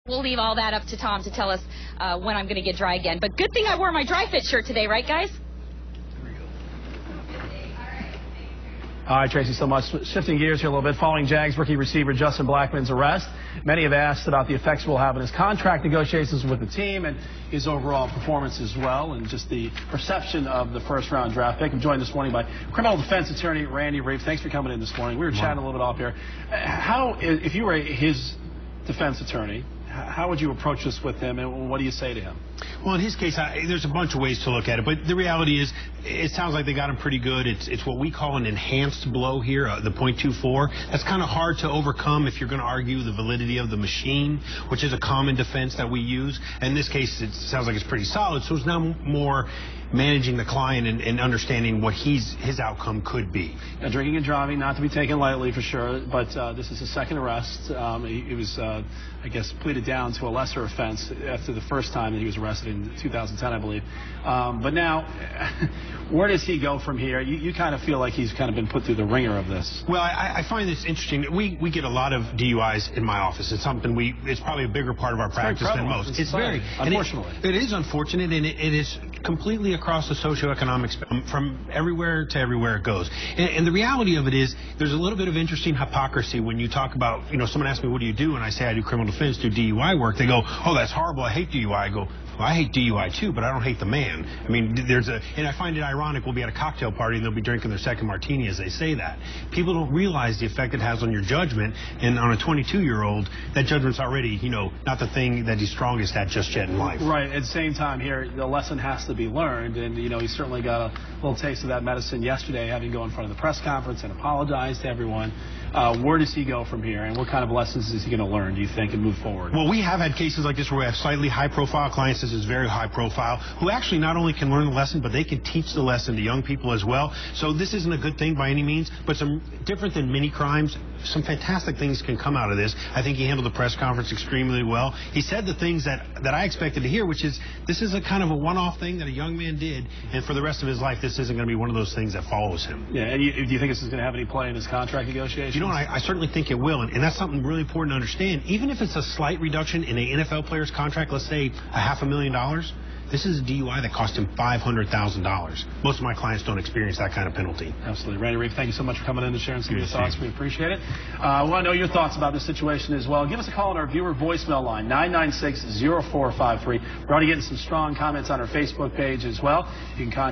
We'll leave all that up to Tom to tell us when I'm going to get dry again. But good thing I wore my dry fit shirt today, right, guys? All right, Tracy, so much. Shifting gears here a little bit. Following Jags rookie receiver Justin Blackmon's arrest, many have asked about the effects it will have on his contract negotiations with the team and his overall performance as well, and just the perception of the first-round draft pick. I'm joined this morning by criminal defense attorney Randy Reep. Thanks for coming in this morning. We were chatting a little bit off here. How, if you were his defense attorney, how would you approach this with him, and what do you say to him? Well, in his case, there's a bunch of ways to look at it, but the reality is it sounds like they got him pretty good. It's what we call an enhanced blow here, the .24. That's kind of hard to overcome if you're going to argue the validity of the machine, which is a common defense that we use. In this case, it sounds like it's pretty solid, so it's now more managing the client and understanding what his outcome could be. Now, drinking and driving, not to be taken lightly for sure, but this is his second arrest. He was, I guess, pleaded down to a lesser offense after the first time that he was arrested in 2010, I believe. But now, where does he go from here? You kind of feel like he's kind of been put through the ringer of this. Well, I find this interesting. We get a lot of DUIs in my office. It's something it's probably a bigger part of our practice than most. It's very, unfortunately. It is unfortunate, and it is completely across the socioeconomic spectrum, from everywhere to everywhere it goes. And the reality of it is, there's a little bit of interesting hypocrisy when you talk about, someone asks me, what do you do? And I say, I do criminal defense, do DUI work. They go, oh, that's horrible. I hate DUI. I go, well, I hate DUI too, but I don't hate the man. I mean, and I find it ironic, we'll be at a cocktail party and they'll be drinking their second martini as they say that. People don't realize the effect it has on your judgment, and on a 22-year-old, that judgment's already, not the thing that he's strongest at just yet in life. Right. At the same time here, the lesson has to be learned, and, he certainly got a little taste of that medicine yesterday, having to go in front of the press conference and apologize to everyone. Where does he go from here, and what kind of lessons is he going to learn, do you think, and move forward? Well, we have had cases like this where we have slightly high-profile clients. This is very high-profile, who actually not only can learn the lesson, but they can teach the lesson to young people as well. So this isn't a good thing by any means, but some different than many crimes, some fantastic things can come out of this. I think he handled the press conference extremely well. He said the things that I expected to hear, which is this is a kind of a one-off thing that a young man did, and for the rest of his life, this isn't going to be one of those things that follows him. Yeah, and do you think this is going to have any play in his contract negotiations? I certainly think it will, and that's something really important to understand. Even if it's a slight reduction in an NFL player's contract, let's say $500,000, this is a DUI that cost him $500,000. Most of my clients don't experience that kind of penalty. Absolutely. Randy Reep, thank you so much for coming in and sharing some of your thoughts. We appreciate it. We want to know your thoughts about this situation as well. Give us a call on our viewer voicemail line, 996-0453. We're already getting some strong comments on our Facebook page as well. You can contact